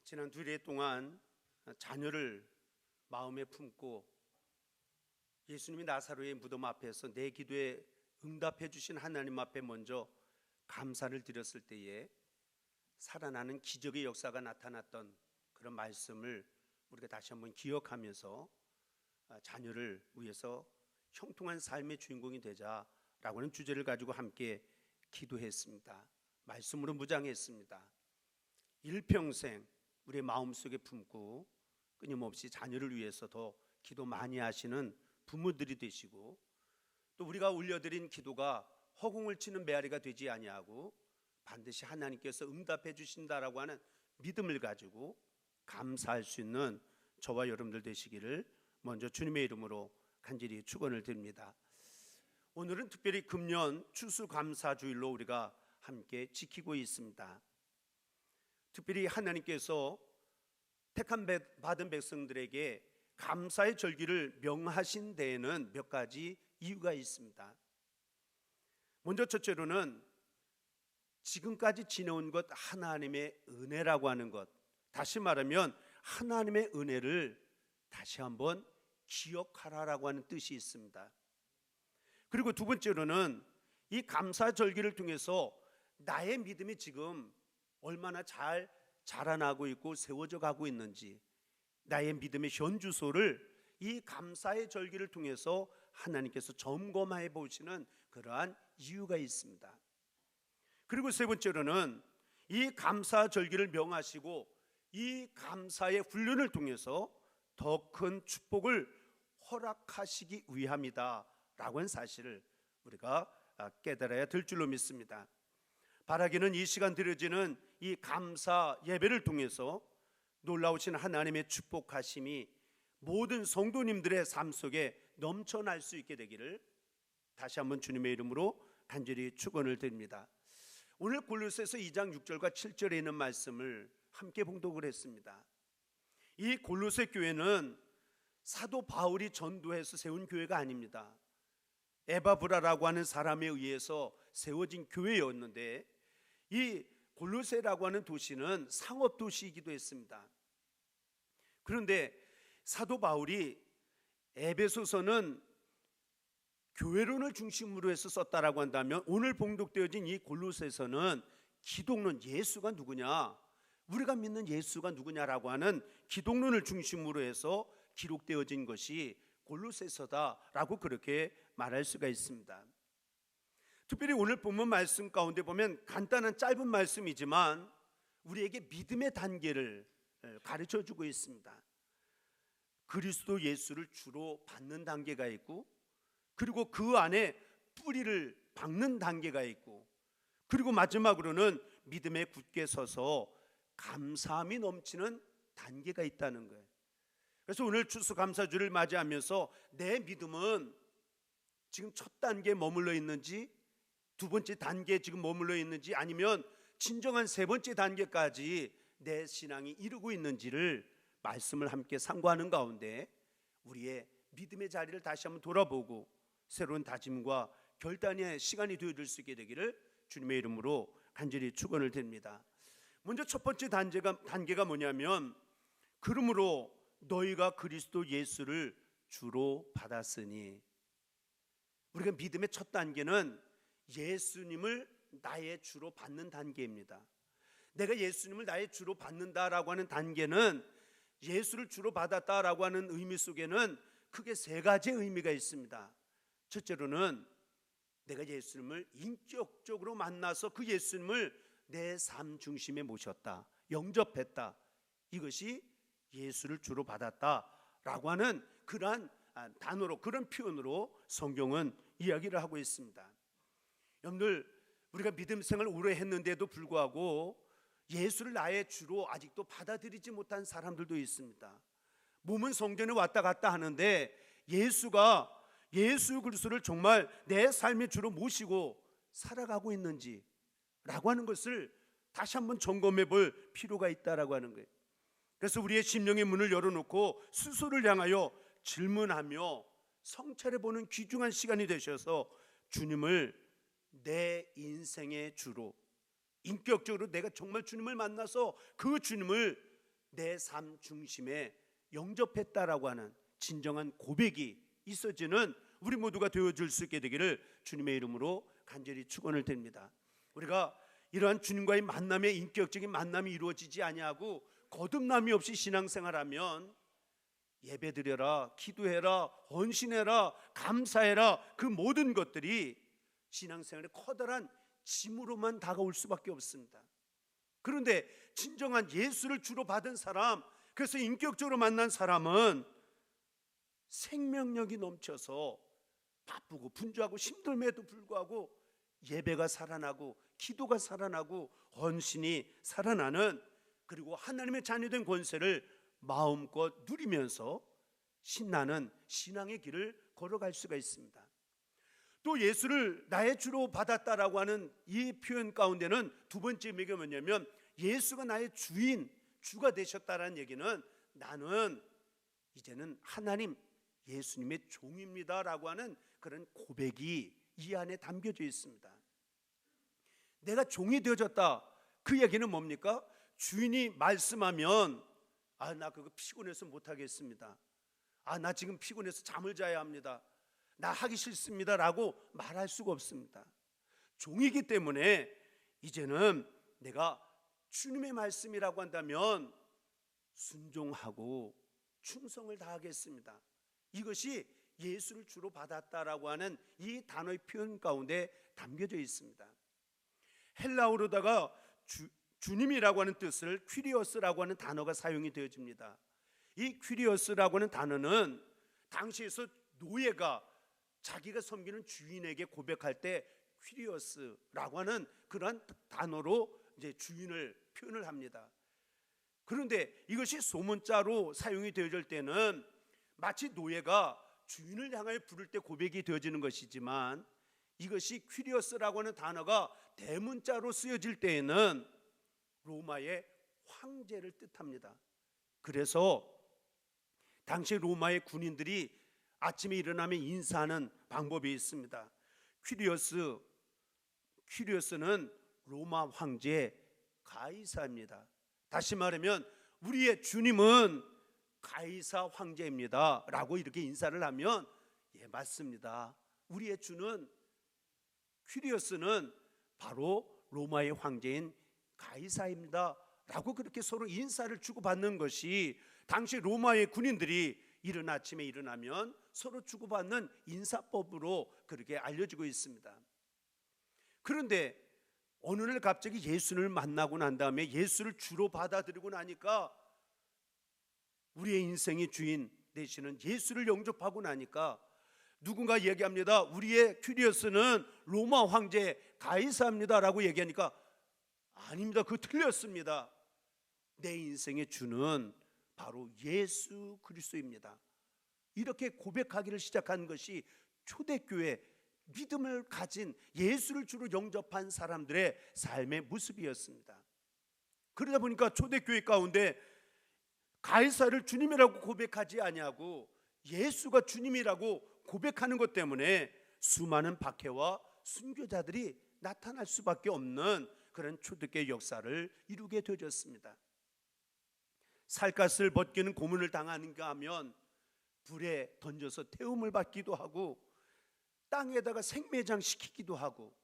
지난 2일 동안 자녀를 마음에 품고 예수님이 나사로의 무덤 앞에서 내 기도에 응답해 주신 하나님 앞에 먼저 감사를 드렸을 때에 살아나는 기적의 역사가 나타났던 그런 말씀을 우리가 다시 한번 기억하면서 자녀를 위해서 형통한 삶의 주인공이 되자라고 하는 주제를 가지고 함께 기도했습니다. 말씀으로 무장했습니다. 일평생 우리의 마음속에 품고 끊임없이 자녀를 위해서 더 기도 많이 하시는 부모들이 되시고, 또 우리가 올려드린 기도가 허공을 치는 메아리가 되지 아니하고 반드시 하나님께서 응답해 주신다라고 하는 믿음을 가지고 감사할 수 있는 저와 여러분들 되시기를 먼저 주님의 이름으로 간절히 축원을 드립니다. 오늘은 특별히 금년 추수감사주일로 우리가 함께 지키고 있습니다. 특별히 하나님께서 택함 받은 백성들에게 감사의 절기를 명하신 데에는 몇 가지 이유가 있습니다. 먼저 첫째로는 지금까지 지내온 것 하나님의 은혜라고 하는 것, 다시 말하면 하나님의 은혜를 다시 한번 기억하라라고 하는 뜻이 있습니다. 그리고 두 번째로는 이 감사 절기를 통해서 나의 믿음이 지금 얼마나 잘 자라나고 있고 세워져 가고 있는지, 나의 믿음의 현주소를 이 감사의 절기를 통해서 하나님께서 점검해 보시는 그러한 이유가 있습니다. 그리고 세 번째로는 이 감사 절기를 명하시고 이 감사의 훈련을 통해서 더 큰 축복을 허락하시기 위함이다 라고 하는 사실을 우리가 깨달아야 될 줄로 믿습니다. 바라기는 이 시간 드려지는 이 감사 예배를 통해서 놀라우신 하나님의 축복하심이 모든 성도님들의 삶 속에 넘쳐날 수 있게 되기를 다시 한번 주님의 이름으로 간절히 축원을 드립니다. 오늘 골로새서 2장 6절과 7절에 있는 말씀을 함께 봉독을 했습니다. 이 골로새 교회는 사도 바울이 전도해서 세운 교회가 아닙니다. 에바브라라고 하는 사람에 의해서 세워진 교회였는데, 이 골로새라고 하는 도시는 상업 도시이기도 했습니다. 그런데 사도 바울이 에베소서는 교회론을 중심으로 해서 썼다라고 한다면, 오늘 봉독되어진 이 골로새서는 기독론, 예수가 누구냐, 우리가 믿는 예수가 누구냐라고 하는 기독론을 중심으로 해서 기록되어진 것이 골로새서다라고 그렇게 말할 수가 있습니다. 특별히 오늘 본문 말씀 가운데 보면 간단한 짧은 말씀이지만 우리에게 믿음의 단계를 가르쳐 주고 있습니다. 그리스도 예수를 주로 받는 단계가 있고, 그리고 그 안에 뿌리를 박는 단계가 있고, 그리고 마지막으로는 믿음에 굳게 서서 감사함이 넘치는 단계가 있다는 거예요. 그래서 오늘 추수감사주를 맞이하면서 내 믿음은 지금 첫 단계에 머물러 있는지, 두 번째 단계에 지금 머물러 있는지, 아니면 진정한 세 번째 단계까지 내 신앙이 이루고 있는지를 말씀을 함께 상고하는 가운데 우리의 믿음의 자리를 다시 한번 돌아보고 새로운 다짐과 결단의 시간이 되어줄 수 있게 되기를 주님의 이름으로 간절히 축원을 드립니다. 먼저 첫 번째 단계가 뭐냐면, 그러므로 너희가 그리스도 예수를 주로 받았으니. 우리가 믿음의 첫 단계는 예수님을 나의 주로 받는 단계입니다. 내가 예수님을 나의 주로 받는다라고 하는 단계는, 예수를 주로 받았다라고 하는 의미 속에는 크게 세 가지의 의미가 있습니다. 첫째로는 내가 예수님을 인격적으로 만나서 그 예수님을 내 삶 중심에 모셨다, 영접했다, 이것이 예수를 주로 받았다라고 하는 그러한 단어로, 그런 표현으로 성경은 이야기를 하고 있습니다. 여러분들, 우리가 믿음 생활을 오래 했는데도 불구하고 예수를 나의 주로 아직도 받아들이지 못한 사람들도 있습니다. 몸은 성전에 왔다 갔다 하는데 예수 그리스도를 정말 내 삶의 주로 모시고 살아가고 있는지 라고 하는 것을 다시 한번 점검해 볼 필요가 있다라고 하는 거예요. 그래서 우리의 심령의 문을 열어놓고 스스로를 향하여 질문하며 성찰해 보는 귀중한 시간이 되셔서 주님을 내 인생의 주로, 인격적으로 내가 정말 주님을 만나서 그 주님을 내 삶 중심에 영접했다라고 하는 진정한 고백이 있어지는 우리 모두가 되어줄 수 있게 되기를 주님의 이름으로 간절히 축원을 드립니다. 우리가 이러한 주님과의 만남의 인격적인 만남이 이루어지지 아니하고 거듭남이 없이 신앙생활하면 예배드려라, 기도해라, 헌신해라, 감사해라, 그 모든 것들이 신앙생활의 커다란 짐으로만 다가올 수밖에 없습니다. 그런데 진정한 예수를 주로 받은 사람, 그래서 인격적으로 만난 사람은 생명력이 넘쳐서 바쁘고 분주하고 힘듦에도 불구하고 예배가 살아나고 기도가 살아나고 헌신이 살아나는, 그리고 하나님의 자녀된 권세를 마음껏 누리면서 신나는 신앙의 길을 걸어갈 수가 있습니다. 또 예수를 나의 주로 받았다라고 하는 이 표현 가운데는 두 번째 의미가 뭐냐면, 예수가 나의 주인, 주가 되셨다라는 얘기는 나는 이제는 하나님 예수님의 종입니다 라고 하는 그런 고백이 이 안에 담겨져 있습니다. 내가 종이 되어졌다, 그 얘기는 뭡니까? 주인이 말씀하면 나 그거 피곤해서 못하겠습니다, 나 지금 피곤해서 잠을 자야 합니다, 나 하기 싫습니다 라고 말할 수가 없습니다. 종이기 때문에 이제는 내가 주님의 말씀이라고 한다면 순종하고 충성을 다하겠습니다. 이것이 예수를 주로 받았다라고 하는 이 단어의 표현 가운데 담겨져 있습니다. 헬라어로다가 주님이라고 하는 뜻을 퀴리오스라고 하는 단어가 사용이 되어집니다. 이 퀴리오스라고 하는 단어는 당시에서 노예가 자기가 섬기는 주인에게 고백할 때 퀴리오스라고 하는 그러한 단어로 이제 주인을 표현을 합니다. 그런데 이것이 소문자로 사용이 되어질 때는 마치 노예가 주인을 향하여 부를 때 고백이 되어지는 것이지만, 이것이 퀴리오스라고 하는 단어가 대문자로 쓰여질 때에는 로마의 황제를 뜻합니다. 그래서 당시 로마의 군인들이 아침에 일어나면 인사하는 방법이 있습니다. 퀴리오스는 로마 황제 가이사입니다. 다시 말하면 우리의 주님은 가이사 황제입니다 라고 이렇게 인사를 하면, 예, 맞습니다, 우리의 주는 퀴리오스는 바로 로마의 황제인 가이사입니다 라고 그렇게 서로 인사를 주고받는 것이 당시 로마의 군인들이 이른 아침에 일어나면 서로 주고받는 인사법으로 그렇게 알려지고 있습니다. 그런데 어느 날 갑자기 예수를 만나고 난 다음에 예수를 주로 받아들이고 나니까, 우리의 인생의 주인 되시는 예수를 영접하고 나니까 누군가 얘기합니다. 우리의 퀴리오스는 로마 황제 가이사입니다 라고 얘기하니까, 아닙니다, 그거 틀렸습니다, 내 인생의 주는 바로 예수 그리스도입니다, 이렇게 고백하기를 시작한 것이 초대교회 믿음을 가진 예수를 주로 영접한 사람들의 삶의 모습이었습니다. 그러다 보니까 초대교회 가운데 가이사를 주님이라고 고백하지 아니하고 예수가 주님이라고 고백하는 것 때문에 수많은 박해와 순교자들이 나타날 수밖에 없는 그런 초대교회 역사를 이루게 되어졌습니다. 살갗을 벗기는 고문을 당하는가 하면 불에 던져서 태움을 받기도 하고, 땅에다가 생매장시키기도 하고,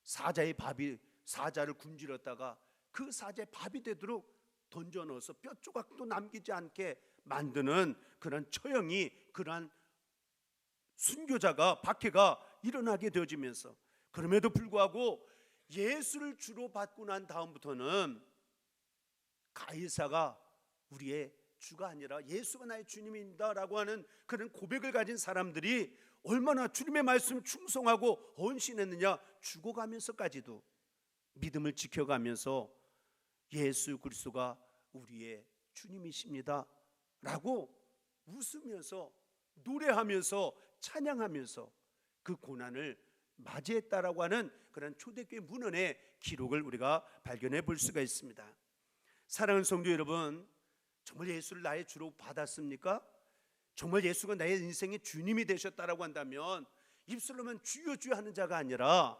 사자를 굶주렸다가 그 사자의 밥이 되도록 던져 넣어서 뼈 조각도 남기지 않게 만드는 그런 처형이, 그러한 순교자가, 박해가 일어나게 되어지면서, 그럼에도 불구하고 예수를 주로 받고 난 다음부터는 가이사가 우리의 주가 아니라 예수가 나의 주님입니다 라고 하는 그런 고백을 가진 사람들이 얼마나 주님의 말씀을 충성하고 헌신했느냐, 죽어가면서까지도 믿음을 지켜가면서 예수 그리스도가 우리의 주님이십니다 라고 웃으면서 노래하면서 찬양하면서 그 고난을 맞이했다라고 하는 그런 초대교회 문헌의 기록을 우리가 발견해 볼 수가 있습니다. 사랑하는 성도 여러분, 정말 예수를 나의 주로 받았습니까? 정말 예수가 나의 인생의 주님이 되셨다라고 한다면 입술로만 주여 주여 하는 자가 아니라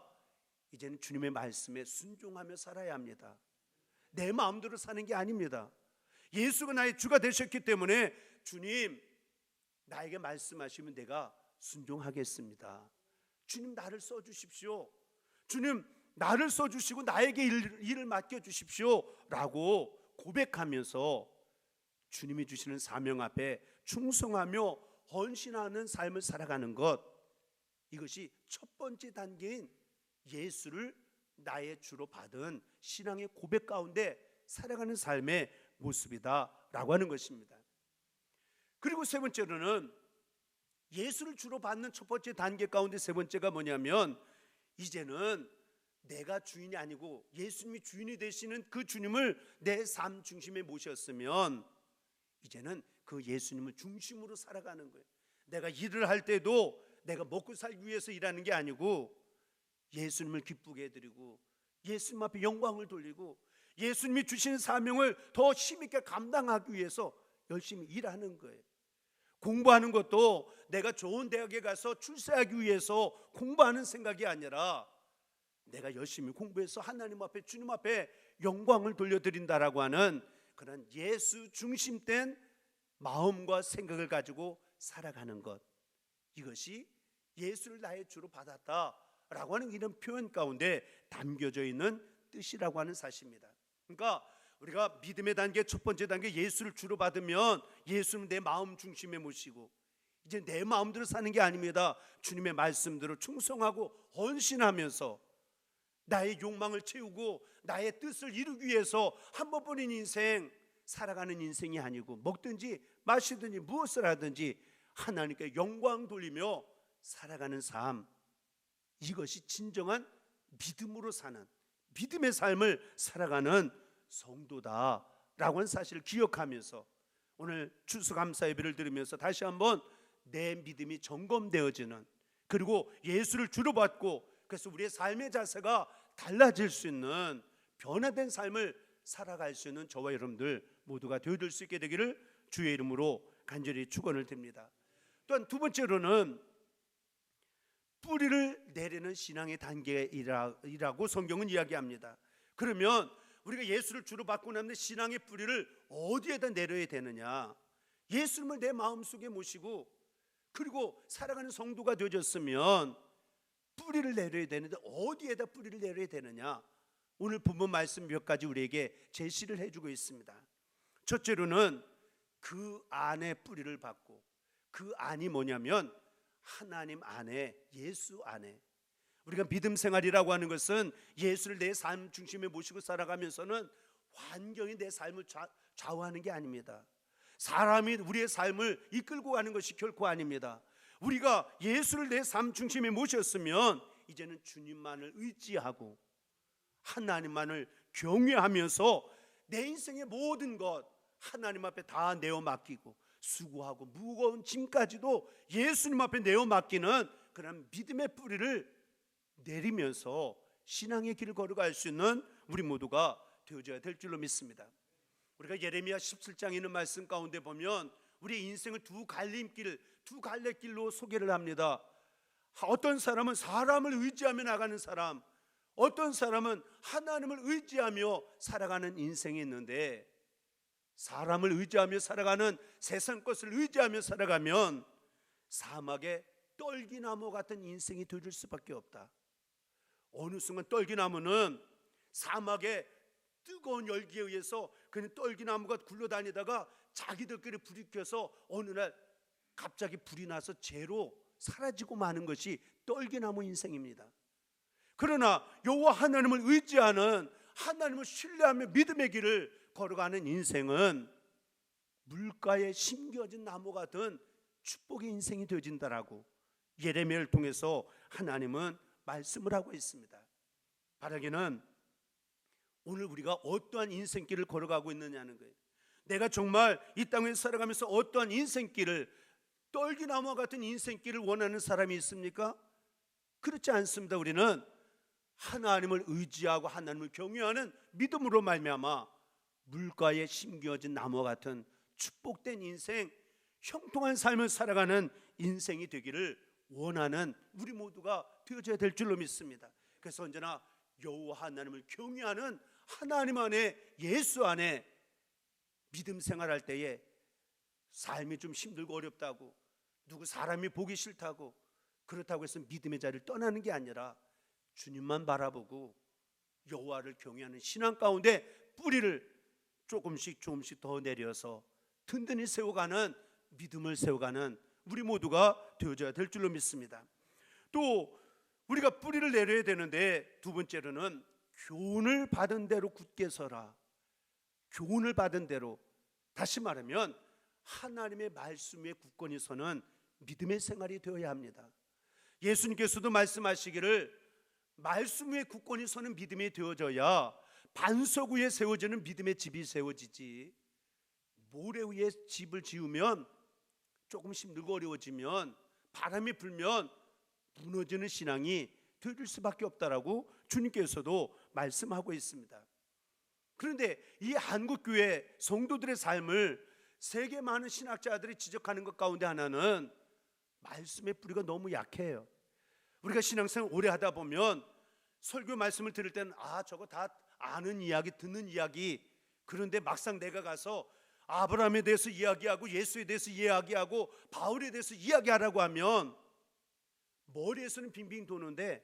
이제는 주님의 말씀에 순종하며 살아야 합니다. 내 마음대로 사는 게 아닙니다. 예수가 나의 주가 되셨기 때문에 주님 나에게 말씀하시면 내가 순종하겠습니다. 주님 나를 써주십시오. 주님 나를 써주시고 나에게 일을 맡겨주십시오 라고 고백하면서 주님이 주시는 사명 앞에 충성하며 헌신하는 삶을 살아가는 것, 이것이 첫 번째 단계인 예수를 나의 주로 받은 신앙의 고백 가운데 살아가는 삶의 모습이다 라고 하는 것입니다. 그리고 세 번째로는 예수를 주로 받는 첫 번째 단계 가운데 세 번째가 뭐냐면, 이제는 내가 주인이 아니고 예수님이 주인이 되시는 그 주님을 내 삶 중심에 모셨으면 이제는 그 예수님을 중심으로 살아가는 거예요. 내가 일을 할 때도 내가 먹고 살기 위해서 일하는 게 아니고 예수님을 기쁘게 해드리고 예수님 앞에 영광을 돌리고 예수님이 주신 사명을 더 힘있게 감당하기 위해서 열심히 일하는 거예요. 공부하는 것도 내가 좋은 대학에 가서 출세하기 위해서 공부하는 생각이 아니라 내가 열심히 공부해서 하나님 앞에 주님 앞에 영광을 돌려드린다라고 하는 그런 예수 중심된 마음과 생각을 가지고 살아가는 것, 이것이 예수를 나의 주로 받았다라고 하는 이런 표현 가운데 담겨져 있는 뜻이라고 하는 사실입니다. 그러니까 우리가 믿음의 단계 첫 번째 단계 예수를 주로 받으면 예수는 내 마음 중심에 모시고 이제 내 마음대로 사는 게 아닙니다. 주님의 말씀대로 충성하고 헌신하면서 나의 욕망을 채우고 나의 뜻을 이루기 위해서 한 번뿐인 인생 살아가는 인생이 아니고 먹든지 마시든지 무엇을 하든지 하나님께 영광 돌리며 살아가는 삶, 이것이 진정한 믿음으로 사는 믿음의 삶을 살아가는 성도다라고 하는 사실을 기억하면서 오늘 추수감사 예배를 드리면서 다시 한번 내 믿음이 점검되어지는, 그리고 예수를 주로 받고 그래서 우리의 삶의 자세가 달라질 수 있는 변화된 삶을 살아갈 수 있는 저와 여러분들 모두가 되어줄 수 있게 되기를 주의 이름으로 간절히 축원을 드립니다. 또한 두 번째로는 뿌리를 내리는 신앙의 단계이라고 성경은 이야기합니다. 그러면 우리가 예수를 주로 받고 나면 신앙의 뿌리를 어디에다 내려야 되느냐? 예수님을 내 마음속에 모시고 그리고 살아가는 성도가 되어졌으면 뿌리를 내려야 되는데 어디에다 뿌리를 내려야 되느냐? 오늘 본문 말씀 몇 가지 우리에게 제시를 해주고 있습니다. 첫째로는 그 안에 뿌리를 받고, 그 안이 뭐냐면 하나님 안에, 예수 안에. 우리가 믿음 생활이라고 하는 것은 예수를 내 삶 중심에 모시고 살아가면서는 환경이 내 삶을 좌우하는 게 아닙니다. 사람이 우리의 삶을 이끌고 가는 것이 결코 아닙니다. 우리가 예수를 내 삶 중심에 모셨으면 이제는 주님만을 의지하고 하나님만을 경외하면서 내 인생의 모든 것 하나님 앞에 다 내어 맡기고 수고하고 무거운 짐까지도 예수님 앞에 내어 맡기는 그런 믿음의 뿌리를 내리면서 신앙의 길을 걸어갈 수 있는 우리 모두가 되어져야 될 줄로 믿습니다. 우리가 예레미야 17장에 있는 말씀 가운데 보면 우리의 인생을 두 갈래길로 소개를 합니다. 어떤 사람은 사람을 의지하며 나가는 사람, 어떤 사람은 하나님을 의지하며 살아가는 인생이 있는데, 사람을 의지하며 살아가는, 세상 것을 의지하며 살아가면 사막의 떨기나무 같은 인생이 되어줄 수밖에 없다. 어느 순간 떨기나무는 사막의 뜨거운 열기에 의해서 그는 떨기나무가 굴러다니다가 자기들끼리 불이 켜서 어느 날 갑자기 불이 나서 재로 사라지고 마는 것이 떨기나무 인생입니다. 그러나 여호와 하나님을 의지하는, 하나님을 신뢰하며 믿음의 길을 걸어가는 인생은 물가에 심겨진 나무 같은 축복의 인생이 되어진다라고 예레미야를 통해서 하나님은 말씀을 하고 있습니다. 바라기는 오늘 우리가 어떠한 인생길을 걸어가고 있느냐는 거예요. 내가 정말 이 땅에 살아가면서 어떠한 인생길을, 떨기나무 같은 인생길을 원하는 사람이 있습니까? 그렇지 않습니다. 우리는 하나님을 의지하고 하나님을 경외하는 믿음으로 말미암아 물가에 심겨진 나무 같은 축복된 인생, 형통한 삶을 살아가는 인생이 되기를 원하는 우리 모두가 되어져야 될 줄로 믿습니다. 그래서 언제나 여호와 하나님을 경외하는 하나님 안에, 예수 안에 믿음 생활할 때에 삶이 좀 힘들고 어렵다고, 누구 사람이 보기 싫다고, 그렇다고 해서 믿음의 자리를 떠나는 게 아니라 주님만 바라보고 여호와를 경외하는 신앙 가운데 뿌리를 조금씩 더 내려서 든든히 세워가는, 믿음을 세워가는 우리 모두가 되어져야 될 줄로 믿습니다. 또 우리가 뿌리를 내려야 되는데, 두 번째로는 교훈을 받은 대로 굳게 서라. 교훈을 받은 대로, 다시 말하면 하나님의 말씀 위에 굳건히 서는 믿음의 생활이 되어야 합니다. 예수님께서도 말씀하시기를 말씀 위에 굳건히 서는 믿음이 되어져야 반석 위에 세워지는 믿음의 집이 세워지지, 모래 위에 집을 지으면 조금 힘들고 어려워지면, 바람이 불면 무너지는 신앙이 되어질 수밖에 없다라고 주님께서도 말씀하고 있습니다. 그런데 이 한국교회 성도들의 삶을 세계 많은 신학자들이 지적하는 것 가운데 하나는 말씀의 뿌리가 너무 약해요. 우리가 신앙생활 오래 하다 보면 설교 말씀을 들을 때는 저거 다 아는 이야기, 듣는 이야기, 그런데 막상 내가 가서 아브라함에 대해서 이야기하고 예수에 대해서 이야기하고 바울에 대해서 이야기하라고 하면 머리에서는 빙빙 도는데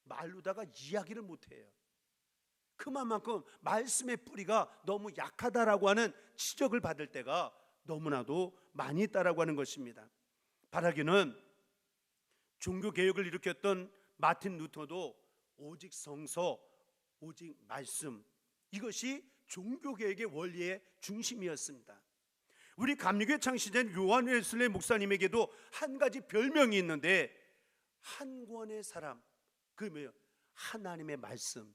말로다가 이야기를 못해요. 그만큼 말씀의 뿌리가 너무 약하다라고 하는 지적을 받을 때가 너무나도 많이 있다라고 하는 것입니다. 바라기는 종교개혁을 일으켰던 마틴 루터도 오직 성서, 오직 말씀, 이것이 종교개혁의 원리의 중심이었습니다. 우리 감리교회 창시된 요한 웨슬레이 목사님에게도 한 가지 별명이 있는데, 한 권의 사람, 그게 뭐예요? 하나님의 말씀.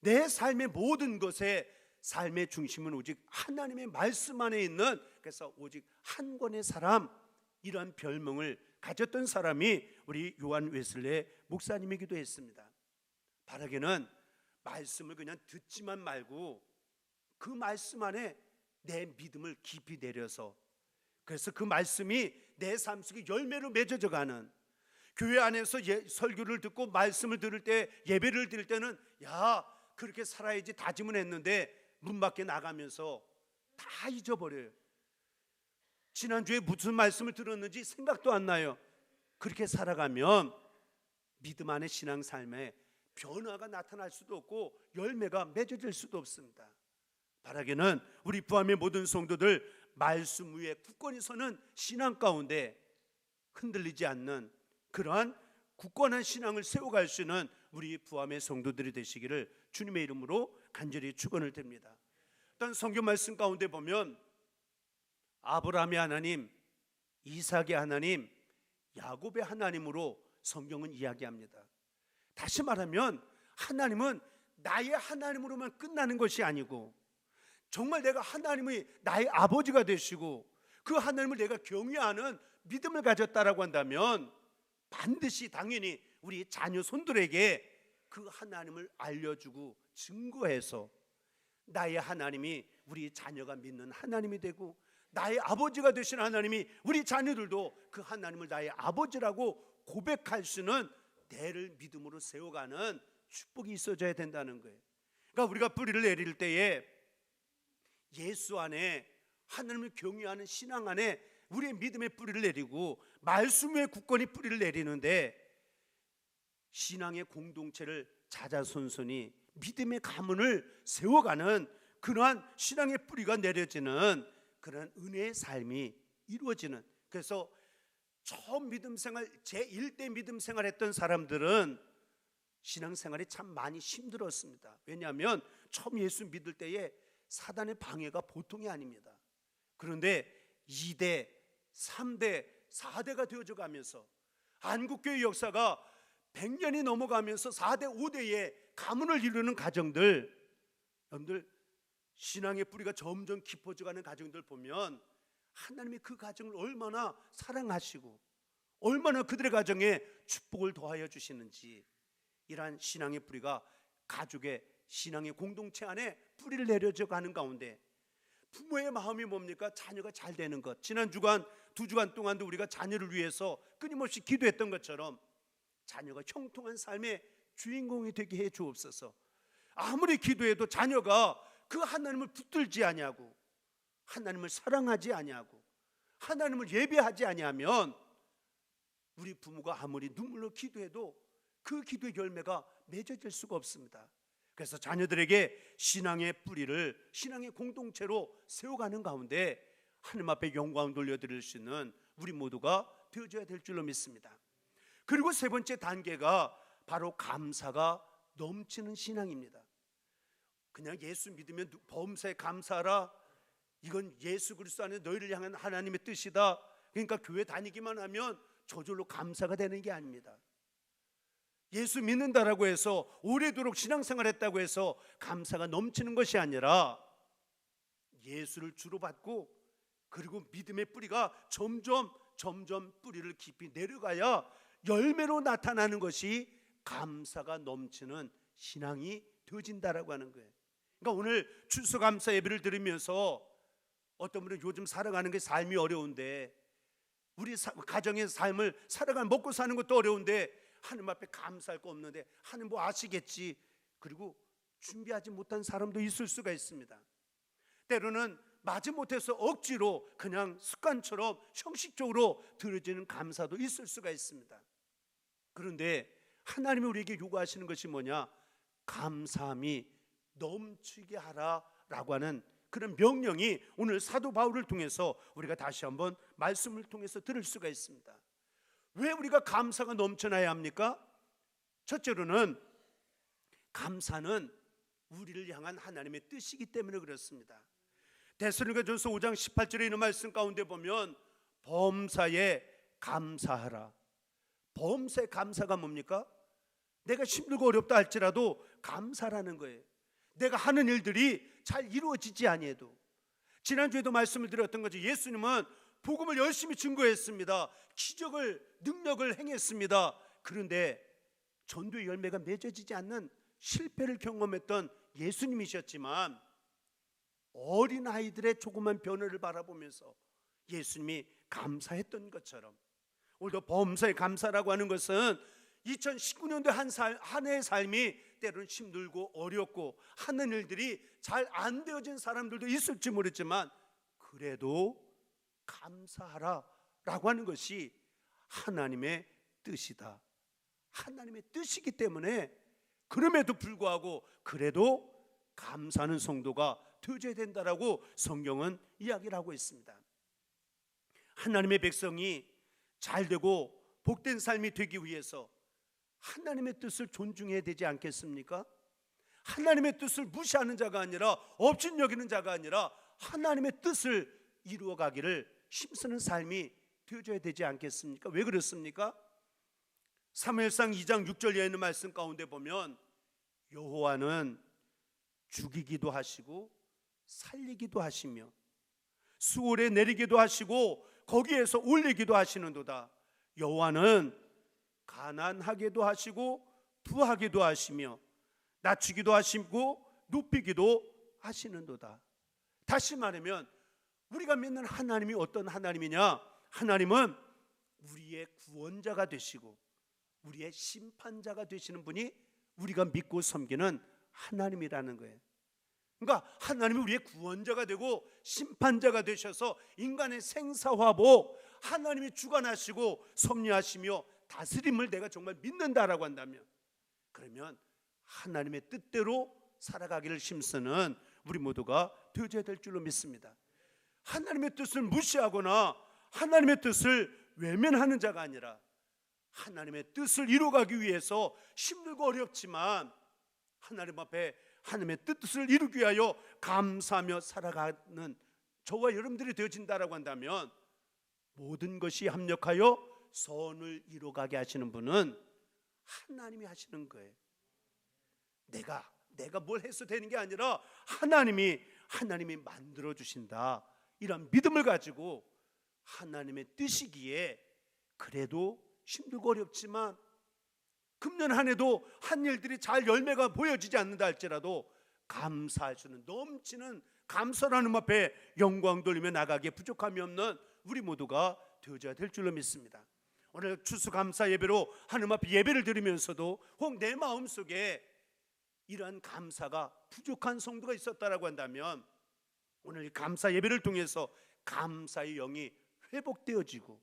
내 삶의 모든 것에 삶의 중심은 오직 하나님의 말씀 안에 있는, 그래서 오직 한 권의 사람, 이러한 별명을 가졌던 사람이 우리 요한 웨슬레이 목사님이기도 했습니다. 바라기는 말씀을 그냥 듣지만 말고 그 말씀 안에 내 믿음을 깊이 내려서, 그래서 그 말씀이 내 삶 속에 열매로 맺어져 가는, 교회 안에서 설교를 듣고 말씀을 들을 때, 예배를 드릴 때는 그렇게 살아야지 다짐은 했는데 문 밖에 나가면서 다 잊어버려요. 지난주에 무슨 말씀을 들었는지 생각도 안 나요. 그렇게 살아가면 믿음 안의 신앙 삶에 변화가 나타날 수도 없고 열매가 맺어질 수도 없습니다. 바라기는 우리 부암의 모든 성도들 말씀 위에 굳건히 서는 신앙 가운데 흔들리지 않는 그러한 굳건한 신앙을 세워갈 수 있는 우리 부암의 성도들이 되시기를 주님의 이름으로 간절히 축원을 드립니다. 일단 성경 말씀 가운데 보면 아브라함의 하나님, 이삭의 하나님, 야곱의 하나님으로 성경은 이야기합니다. 다시 말하면 하나님은 나의 하나님으로만 끝나는 것이 아니고, 정말 내가 하나님이 나의 아버지가 되시고 그 하나님을 내가 경외하는 믿음을 가졌다라고 한다면 반드시 당연히 우리 자녀 손들에게 그 하나님을 알려주고 증거해서 나의 하나님이 우리 자녀가 믿는 하나님이 되고, 나의 아버지가 되신 하나님이 우리 자녀들도 그 하나님을 나의 아버지라고 고백할 수는 대를 믿음으로 세워가는 축복이 있어져야 된다는 거예요. 그러니까 우리가 뿌리를 내릴 때에 예수 안에, 하나님을 경외하는 신앙 안에 우리의 믿음의 뿌리를 내리고 말씀의 굳건히 뿌리를 내리는데, 신앙의 공동체를 자자손손이 믿음의 가문을 세워가는 그러한 신앙의 뿌리가 내려지는 그런 은혜의 삶이 이루어지는, 그래서 처음 믿음 생활, 제1대 믿음 생활 했던 사람들은 신앙생활이 참 많이 힘들었습니다. 왜냐하면 처음 예수 믿을 때에 사단의 방해가 보통이 아닙니다. 그런데 2대, 3대, 4대가 되어져 가면서 한국교회 역사가 100년이 넘어가면서 4대, 5대의 가문을 이루는 가정들, 여러분들 신앙의 뿌리가 점점 깊어져 가는 가정들 보면 하나님이 그 가정을 얼마나 사랑하시고 얼마나 그들의 가정에 축복을 더하여 주시는지, 이러한 신앙의 뿌리가 가족의 신앙의 공동체 안에 뿌리를 내려져 가는 가운데 부모의 마음이 뭡니까? 자녀가 잘 되는 것. 지난 주간, 2주간 동안도 우리가 자녀를 위해서 끊임없이 기도했던 것처럼 자녀가 형통한 삶의 주인공이 되게 해 주옵소서. 아무리 기도해도 자녀가 그 하나님을 붙들지 아니하고 하나님을 사랑하지 아니하고 하나님을 예배하지 아니하면 우리 부모가 아무리 눈물로 기도해도 그 기도의 열매가 맺어질 수가 없습니다. 그래서 자녀들에게 신앙의 뿌리를 신앙의 공동체로 세워가는 가운데 하나님 앞에 영광을 돌려드릴 수 있는 우리 모두가 되어줘야 될 줄로 믿습니다. 그리고 세 번째 단계가 바로 감사가 넘치는 신앙입니다. 그냥 예수 믿으면 범사에 감사하라, 이건 예수 그리스도 안에 너희를 향한 하나님의 뜻이다, 그러니까 교회 다니기만 하면 저절로 감사가 되는 게 아닙니다. 예수 믿는다라고 해서 오래도록 신앙생활 했다고 해서 감사가 넘치는 것이 아니라 예수를 주로 받고 그리고 믿음의 뿌리가 점점 뿌리를 깊이 내려가야 열매로 나타나는 것이 감사가 넘치는 신앙이 되어진다라고 하는 거예요. 그러니까 오늘 추수감사 예배를 드리면서 어떤 분은 요즘 살아가는 게 삶이 어려운데, 우리 가정의 삶을 살아가는 먹고 사는 것도 어려운데 하나님 앞에 감사할 거 없는데 하나님 뭐 아시겠지, 그리고 준비하지 못한 사람도 있을 수가 있습니다. 때로는 마지못해서 억지로 그냥 습관처럼 형식적으로 드려지는 감사도 있을 수가 있습니다. 그런데 하나님이 우리에게 요구하시는 것이 뭐냐? 감사함이 넘치게 하라라고 하는 그런 명령이 오늘 사도 바울을 통해서 우리가 다시 한번 말씀을 통해서 들을 수가 있습니다. 왜 우리가 감사가 넘쳐나야 합니까? 첫째로는 감사는 우리를 향한 하나님의 뜻이기 때문에 그렇습니다. 데살로니가전서 5장 18절에 있는 말씀 가운데 보면 범사에 감사하라. 범사의 감사가 뭡니까? 내가 힘들고 어렵다 할지라도 감사라는 거예요. 내가 하는 일들이 잘 이루어지지 아니해도. 지난주에도 말씀을 드렸던 거죠. 예수님은 복음을 열심히 증거했습니다. 기적을, 능력을 행했습니다. 그런데 전도의 열매가 맺어지지 않는 실패를 경험했던 예수님이셨지만 어린아이들의 조그만 변화를 바라보면서 예수님이 감사했던 것처럼 오늘도 범사에 감사라고 하는 것은 2019년도 한 해의 삶이 때로는 힘들고 어렵고 하는 일들이 잘 안 되어진 사람들도 있을지 모르지만 그래도 감사하라 라고 하는 것이 하나님의 뜻이다. 하나님의 뜻이기 때문에 그럼에도 불구하고 그래도 감사하는 성도가 되어져야 된다라고 성경은 이야기를 하고 있습니다. 하나님의 백성이 잘되고 복된 삶이 되기 위해서 하나님의 뜻을 존중해야 되지 않겠습니까? 하나님의 뜻을 무시하는 자가 아니라 업신여기는 자가 아니라 하나님의 뜻을 이루어가기를 힘쓰는 삶이 되어져야 되지 않겠습니까? 왜 그렇습니까? 사무엘상 2장 6절에 있는 말씀 가운데 보면 여호와는 죽이기도 하시고 살리기도 하시며 수월에 내리기도 하시고 거기에서 올리기도 하시는도다. 여호와는 가난하게도 하시고 부하게도 하시며 낮추기도 하시고 높이기도 하시는도다. 다시 말하면 우리가 믿는 하나님이 어떤 하나님이냐? 하나님은 우리의 구원자가 되시고 우리의 심판자가 되시는 분이 우리가 믿고 섬기는 하나님이라는 거예요. 그러니까 하나님이 우리의 구원자가 되고 심판자가 되셔서 인간의 생사화복 하나님이 주관하시고 섭리하시며 다스림을 내가 정말 믿는다라고 한다면, 그러면 하나님의 뜻대로 살아가기를 힘쓰는 우리 모두가 되어야 될 줄로 믿습니다. 하나님의 뜻을 무시하거나 하나님의 뜻을 외면하는 자가 아니라 하나님의 뜻을 이루어가기 위해서 힘들고 어렵지만 하나님 앞에 하나님의 뜻을 이루기 위하여 감사하며 살아가는 저와 여러분들이 되어진다라고 한다면 모든 것이 합력하여 선을 이루어가게 하시는 분은 하나님이 하시는 거예요. 내가 뭘 해서 되는 게 아니라 하나님이 만들어 주신다. 이런 믿음을 가지고 하나님의 뜻이기에 그래도 힘들고 어렵지만 금년 한 해도 한 일들이 잘 열매가 보여지지 않는다 할지라도 감사할 수는 넘치는 감사라는 앞에 영광 돌리며 나가기에 부족함이 없는 우리 모두가 되어져야 될 줄로 믿습니다. 오늘 추수감사 예배로 하나님 앞에 예배를 드리면서도 혹 내 마음속에 이러한 감사가 부족한 성도가 있었다라고 한다면 오늘 이 감사 예배를 통해서 감사의 영이 회복되어지고,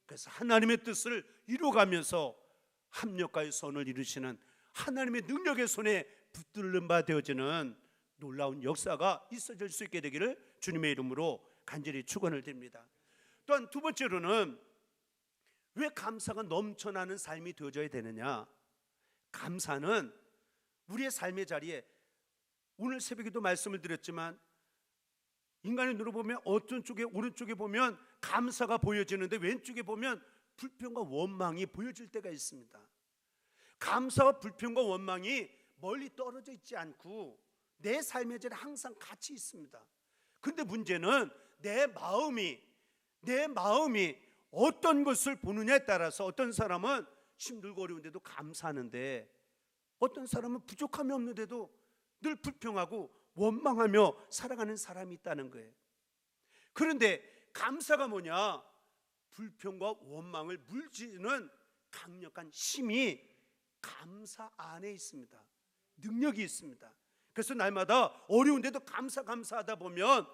그래서 하나님의 뜻을 이루어가면서 합력과의 선을 이루시는 하나님의 능력의 손에 붙들는 바 되어지는 놀라운 역사가 있어질 수 있게 되기를 주님의 이름으로 간절히 축원을 드립니다. 또한 두 번째로는 왜 감사가 넘쳐나는 삶이 되어져야 되느냐? 감사는 우리의 삶의 자리에, 오늘 새벽에도 말씀을 드렸지만 인간의 눈으로 보면 어떤 쪽에, 오른쪽에 보면 감사가 보여지는데 왼쪽에 보면 불평과 원망이 보여질 때가 있습니다. 감사와 불평과 원망이 멀리 떨어져 있지 않고 내 삶의 자리에 항상 같이 있습니다. 그런데 문제는 내 마음이 어떤 것을 보느냐에 따라서 어떤 사람은 힘들고 어려운데도 감사하는데, 어떤 사람은 부족함이 없는데도 늘 불평하고 원망하며 살아가는 사람이 있다는 거예요. 그런데 감사가 뭐냐? 불평과 원망을 물지는 강력한 힘이 감사 안에 있습니다. 능력이 있습니다. 그래서 날마다 어려운데도 감사하다 보면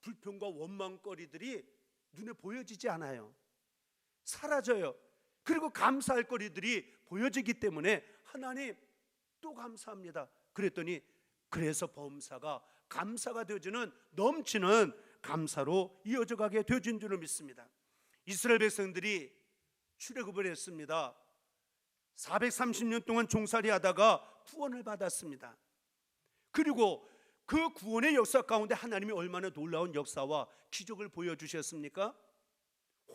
불평과 원망거리들이 눈에 보여지지 않아요. 사라져요. 그리고 감사할 거리들이 보여지기 때문에 하나님 또 감사합니다. 그랬더니 그래서 범사가 감사가 되어지는 넘치는 감사로 이어져 가게 되어진 줄을 믿습니다. 이스라엘 백성들이 출애굽을 했습니다. 430년 동안 종살이 하다가 구원을 받았습니다. 그리고 그 구원의 역사 가운데 하나님이 얼마나 놀라운 역사와 기적을 보여주셨습니까?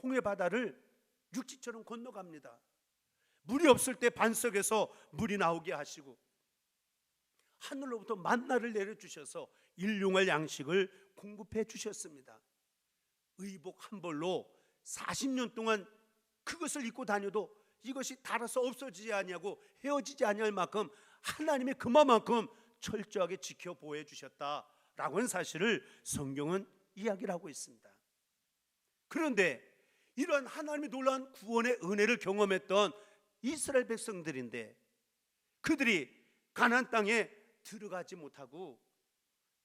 홍해 바다를 육지처럼 건너갑니다. 물이 없을 때 반석에서 물이 나오게 하시고, 하늘로부터 만나를 내려주셔서 일용할 양식을 공급해 주셨습니다. 의복 한 벌로 40년 동안 그것을 입고 다녀도 이것이 닳아서 없어지지 아니하고 헤어지지 아니할 만큼 하나님의 그만큼 철저하게 지켜보호해 주셨다라고 하는 사실을 성경은 이야기를 하고 있습니다. 그런데 이런 하나님의 놀라운 구원의 은혜를 경험했던 이스라엘 백성들인데, 그들이 가나안 땅에 들어가지 못하고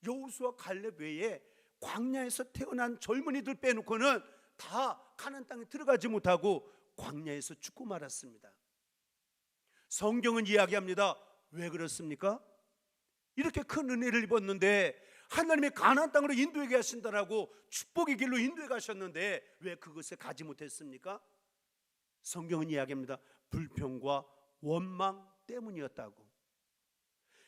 여호수아 갈렙 외에 광야에서 태어난 젊은이들 빼놓고는 다 가나안 땅에 들어가지 못하고 광야에서 죽고 말았습니다. 성경은 이야기합니다. 왜 그렇습니까? 이렇게 큰 은혜를 입었는데, 하나님의 가나안 땅으로 인도해 가신다라고 축복의 길로 인도해 가셨는데 왜 그것에 가지 못했습니까? 성경은 이야기합니다. 불평과 원망 때문이었다고.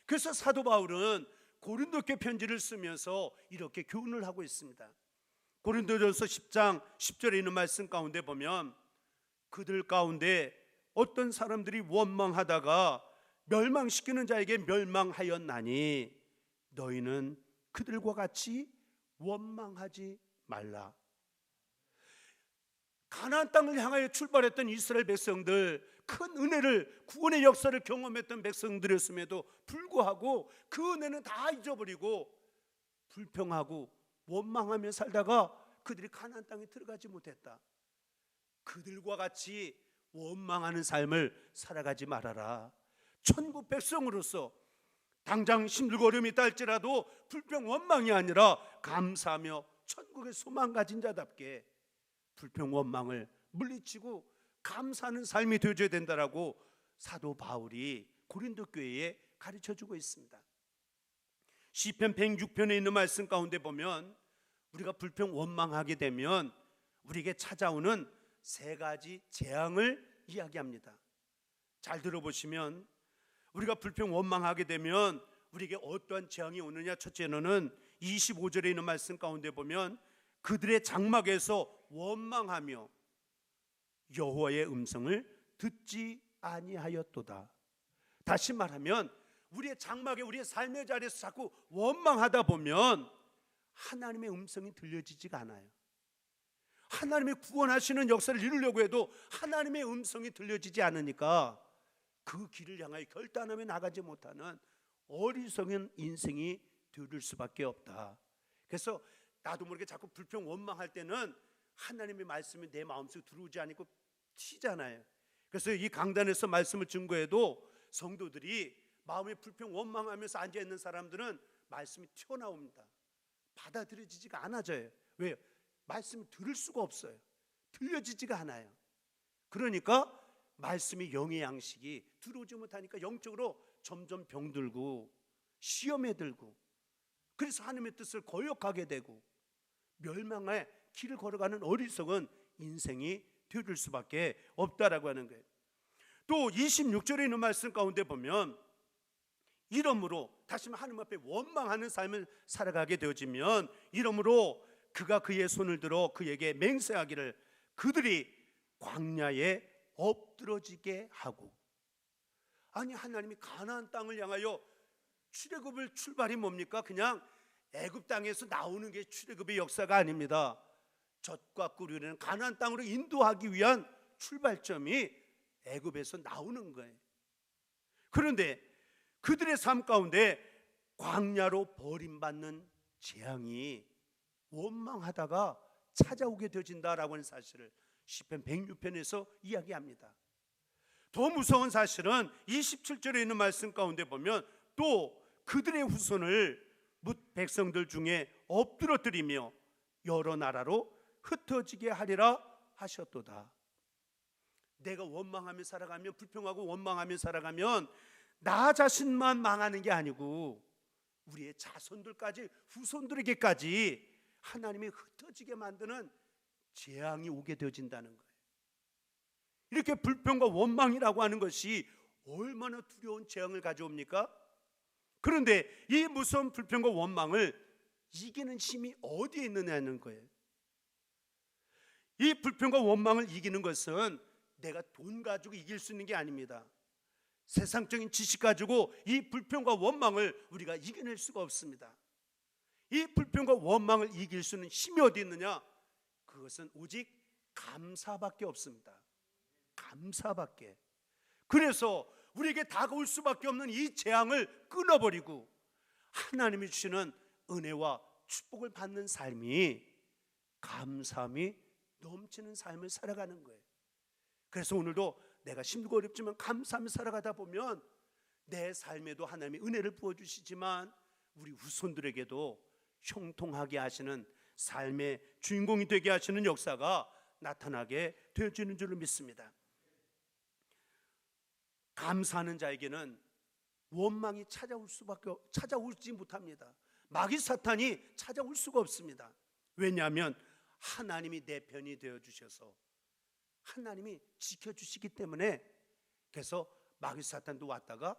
그래서 사도 바울은 고린도교회 편지를 쓰면서 이렇게 교훈을 하고 있습니다. 고린도전서 10장 10절에 있는 말씀 가운데 보면, 그들 가운데 어떤 사람들이 원망하다가 멸망시키는 자에게 멸망하였나니 너희는 그들과 같이 원망하지 말라. 가나안 땅을 향하여 출발했던 이스라엘 백성들, 큰 은혜를, 구원의 역사를 경험했던 백성들이었음에도 불구하고 그 은혜는 다 잊어버리고 불평하고 원망하며 살다가 그들이 가나안 땅에 들어가지 못했다. 그들과 같이 원망하는 삶을 살아가지 말아라. 천국 백성으로서 당장 힘들고 어려움이 있다 할지라도 불평 원망이 아니라 감사하며 천국의 소망 가진 자답게 불평 원망을 물리치고 감사하는 삶이 되어져야 된다라고 사도 바울이 고린도 교회에 가르쳐주고 있습니다. 시편 106편에 있는 말씀 가운데 보면 우리가 불평 원망하게 되면 우리에게 찾아오는 세 가지 재앙을 이야기합니다. 잘 들어보시면, 우리가 불평 원망하게 되면 우리에게 어떠한 재앙이 오느냐? 첫째는 25절에 있는 말씀 가운데 보면 그들의 장막에서 원망하며 여호와의 음성을 듣지 아니하였도다. 다시 말하면 우리의 장막에, 우리의 삶의 자리에서 자꾸 원망하다 보면 하나님의 음성이 들려지지가 않아요. 하나님의 구원하시는 역사를 이루려고 해도 하나님의 음성이 들려지지 않으니까 그 길을 향하여 결단하며 나가지 못하는 어리석은 인생이 되어질 수밖에 없다. 그래서 나도 모르게 자꾸 불평 원망할 때는 하나님의 말씀이 내 마음속에 들어오지 않고 튀잖아요. 그래서 이 강단에서 말씀을 증거해도 성도들이 마음의 불평 원망하면서 앉아있는 사람들은 말씀이 튀어나옵니다. 받아들여지지가 않아져요. 왜요? 말씀을 들을 수가 없어요. 들려지지가 않아요. 그러니까 말씀이 영의 양식이 들어오지 못하니까 영적으로 점점 병들고 시험에 들고, 그래서 하나님의 뜻을 거역하게 되고 멸망의 길을 걸어가는 어리석은 인생이 되어질 수밖에 없다라고 하는 거예요. 또 26절에 있는 말씀 가운데 보면, 이러므로, 다시 말하면 하나님 앞에 원망하는 삶을 살아가게 되어지면, 이러므로 그가 그의 손을 들어 그에게 맹세하기를 그들이 광야에 엎드러지게 하고. 아니, 하나님이 가나안 땅을 향하여 출애굽을 출발이 뭡니까? 그냥 애굽 땅에서 나오는 게 출애굽의 역사가 아닙니다. 젖과 꿀이 흐르는 가나안 땅으로 인도하기 위한 출발점이 애굽에서 나오는 거예요. 그런데 그들의 삶 가운데 광야로 버림받는 재앙이 원망하다가 찾아오게 되어진다라고 하는 사실을 시편 106편에서 이야기합니다. 더 무서운 사실은 27절에 있는 말씀 가운데 보면, 또 그들의 후손을 뭇 백성들 중에 엎드러뜨리며 여러 나라로 흩어지게 하리라 하셨도다. 내가 원망하며 살아가면, 불평하고 원망하며 살아가면 나 자신만 망하는 게 아니고 우리의 자손들까지, 후손들에게까지 하나님이 흩어지게 만드는 재앙이 오게 되어진다는 거예요. 이렇게 불평과 원망이라고 하는 것이 얼마나 두려운 재앙을 가져옵니까? 그런데 이 무서운 불평과 원망을 이기는 힘이 어디에 있느냐는 거예요. 이 불평과 원망을 이기는 것은 내가 돈 가지고 이길 수 있는 게 아닙니다. 세상적인 지식 가지고 이 불평과 원망을 우리가 이겨낼 수가 없습니다. 이 불평과 원망을 이길 수 있는 힘이 어디 있느냐? 그것은 오직 감사밖에 없습니다. 감사밖에. 그래서 우리에게 다가올 수밖에 없는 이 재앙을 끊어버리고 하나님이 주시는 은혜와 축복을 받는 삶이, 감사함이 넘치는 삶을 살아가는 거예요. 그래서 오늘도 내가 힘들고 어렵지만 감사하며 살아가다 보면 내 삶에도 하나님이 은혜를 부어주시지만 우리 후손들에게도 형통하게 하시는, 삶의 주인공이 되게 하시는 역사가 나타나게 되어지는 줄로 믿습니다. 감사하는 자에게는 원망이 찾아오지 못합니다. 마귀 사탄이 찾아올 수가 없습니다. 왜냐하면 하나님이 내 편이 되어주셔서 하나님이 지켜주시기 때문에, 그래서 마귀 사탄도 왔다가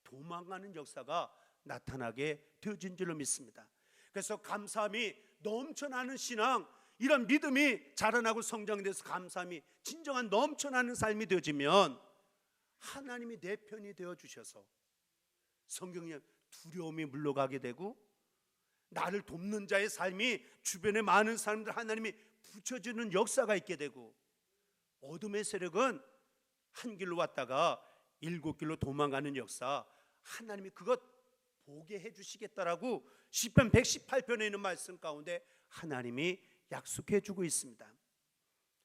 도망가는 역사가 나타나게 되어진 줄로 믿습니다. 그래서 감사함이 넘쳐나는 신앙, 이런 믿음이 자라나고 성장돼서 감사함이 진정한 넘쳐나는 삶이 되어지면 하나님이 내 편이 되어주셔서 성경에 두려움이 물러가게 되고, 나를 돕는 자의 삶이 주변에 많은 사람들 하나님이 붙여주는 역사가 있게 되고, 어둠의 세력은 한 길로 왔다가 7길로 도망가는 역사, 하나님이 그것 보게 해주시겠다라고 시편 118편에 있는 말씀 가운데 하나님이 약속해 주고 있습니다.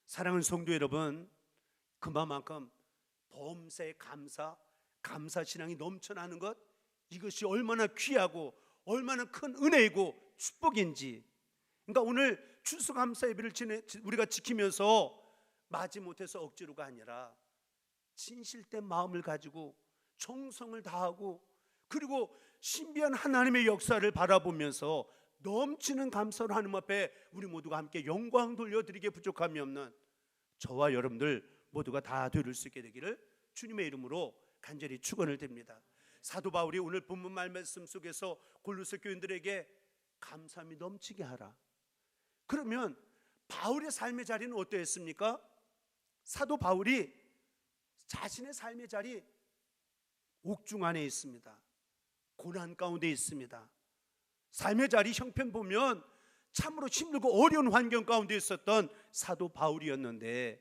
사랑하는 성도 여러분, 그만큼 범사에 감사 신앙이 넘쳐나는 것, 이것이 얼마나 귀하고 얼마나 큰 은혜이고 축복인지. 그러니까 오늘 추수감사 예배를 우리가 지키면서 마지못해서 억지로가 아니라 진실된 마음을 가지고 정성을 다하고, 그리고 신비한 하나님의 역사를 바라보면서 넘치는 감사로 하나님 앞에 우리 모두가 함께 영광 돌려드리기에 부족함이 없는 저와 여러분들 모두가 다 되릴 수 있게 되기를 주님의 이름으로 간절히 축원을 드립니다. 사도 바울이 오늘 본문 말씀 속에서 골로새 교인들에게 감사함이 넘치게 하라. 그러면 바울의 삶의 자리는 어떠했습니까? 사도 바울이 자신의 삶의 자리 옥중 안에 있습니다. 고난 가운데 있습니다. 삶의 자리 형편 보면 참으로 힘들고 어려운 환경 가운데 있었던 사도 바울이었는데,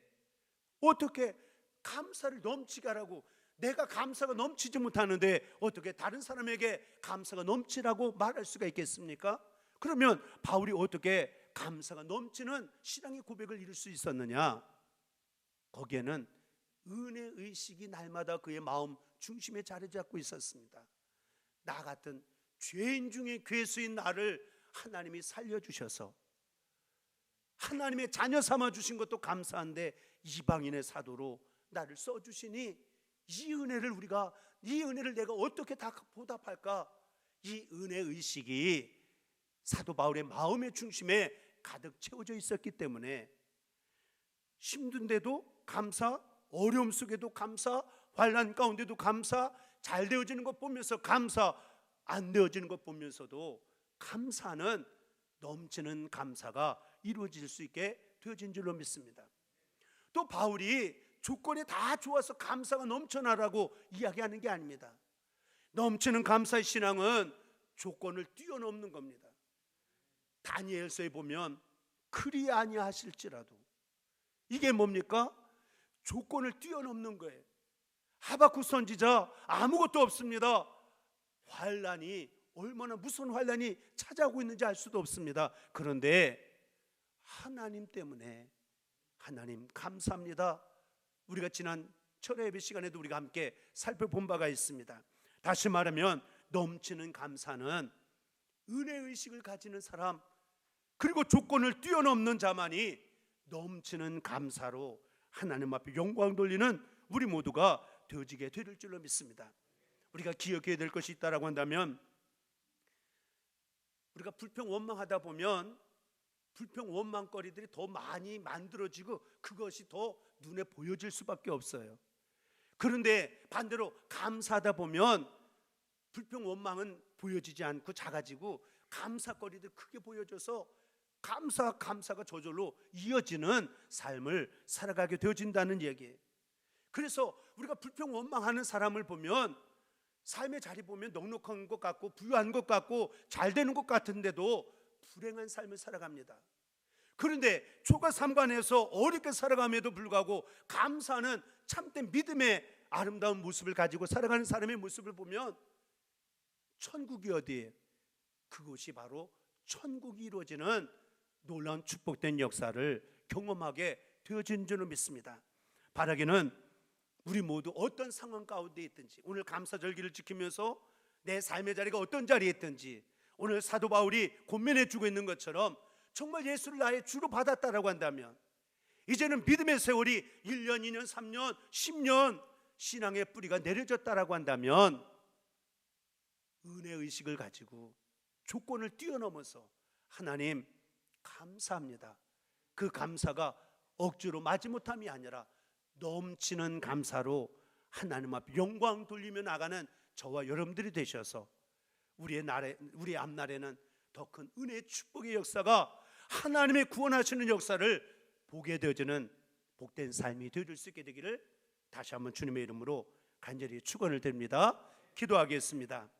어떻게 감사를 넘치게 하라고, 내가 감사가 넘치지 못하는데 어떻게 다른 사람에게 감사가 넘치라고 말할 수가 있겠습니까? 그러면 바울이 어떻게 감사가 넘치는 신앙의 고백을 이룰 수 있었느냐? 거기에는 은혜 의식이 날마다 그의 마음 중심에 자리 잡고 있었습니다. 나 같은 죄인 중에 괴수인 나를 하나님이 살려주셔서 하나님의 자녀 삼아 주신 것도 감사한데 이방인의 사도로 나를 써주시니 이 은혜를 내가 어떻게 다 보답할까? 이 은혜 의식이 사도 바울의 마음의 중심에 가득 채워져 있었기 때문에 힘든데도 감사, 어려움 속에도 감사, 환난 가운데도 감사, 잘 되어지는 것 보면서 감사, 안 되어지는 것 보면서도 감사는 넘치는 감사가 이루어질 수 있게 되어진 줄로 믿습니다. 또 바울이 조건이 다 좋아서 감사가 넘쳐나라고 이야기하는 게 아닙니다. 넘치는 감사의 신앙은 조건을 뛰어넘는 겁니다. 다니엘서에 보면 그리 아니하실지라도, 이게 뭡니까? 조건을 뛰어넘는 거예요. 하박국 선지자 아무것도 없습니다. 환난이 얼마나 무슨 환난이 찾아오고 있는지 알 수도 없습니다. 그런데 하나님 때문에, 하나님 감사합니다. 우리가 지난 철회 예배 시간에도 우리가 함께 살펴본 바가 있습니다. 다시 말하면 넘치는 감사는 은혜의식을 가지는 사람, 그리고 조건을 뛰어넘는 자만이 넘치는 감사로 하나님 앞에 영광 돌리는 우리 모두가 되어지게 될 줄로 믿습니다. 우리가 기억해야 될 것이 있다라고 한다면, 우리가 불평 원망하다 보면 불평 원망거리들이 더 많이 만들어지고 그것이 더 눈에 보여질 수밖에 없어요. 그런데 반대로 감사하다 보면 불평 원망은 보여지지 않고 작아지고 감사거리들이 크게 보여져서 감사가 저절로 이어지는 삶을 살아가게 되어진다는 얘기예요. 그래서 우리가 불평 원망하는 사람을 보면 삶의 자리 보면 넉넉한 것 같고 부유한 것 같고 잘 되는 것 같은데도 불행한 삶을 살아갑니다. 그런데 초가 삼관에서 어렵게 살아감에도 불구하고 감사는 참된 믿음의 아름다운 모습을 가지고 살아가는 사람의 모습을 보면 천국이 어디예요? 그곳이 바로 천국이 이루어지는 놀라운 축복된 역사를 경험하게 되어진 줄로 믿습니다. 바라기는 우리 모두 어떤 상황 가운데 있든지, 오늘 감사절기를 지키면서 내 삶의 자리가 어떤 자리에 있든지, 오늘 사도 바울이 권면해 주고 있는 것처럼 정말 예수를 나의 주로 받았다라고 한다면, 이제는 믿음의 세월이 1년, 2년, 3년, 10년 신앙의 뿌리가 내려졌다라고 한다면 은혜의식을 가지고 조건을 뛰어넘어서 하나님 감사합니다, 그 감사가 억지로 마지못함이 아니라 넘치는 감사로 하나님 앞에 영광 돌리며 나가는 저와 여러분들이 되셔서 우리의 앞날에는 더 큰 은혜의 축복의 역사가, 하나님의 구원하시는 역사를 보게 되어지는 복된 삶이 되어질 수 있게 되기를 다시 한번 주님의 이름으로 간절히 축원을 드립니다. 기도하겠습니다.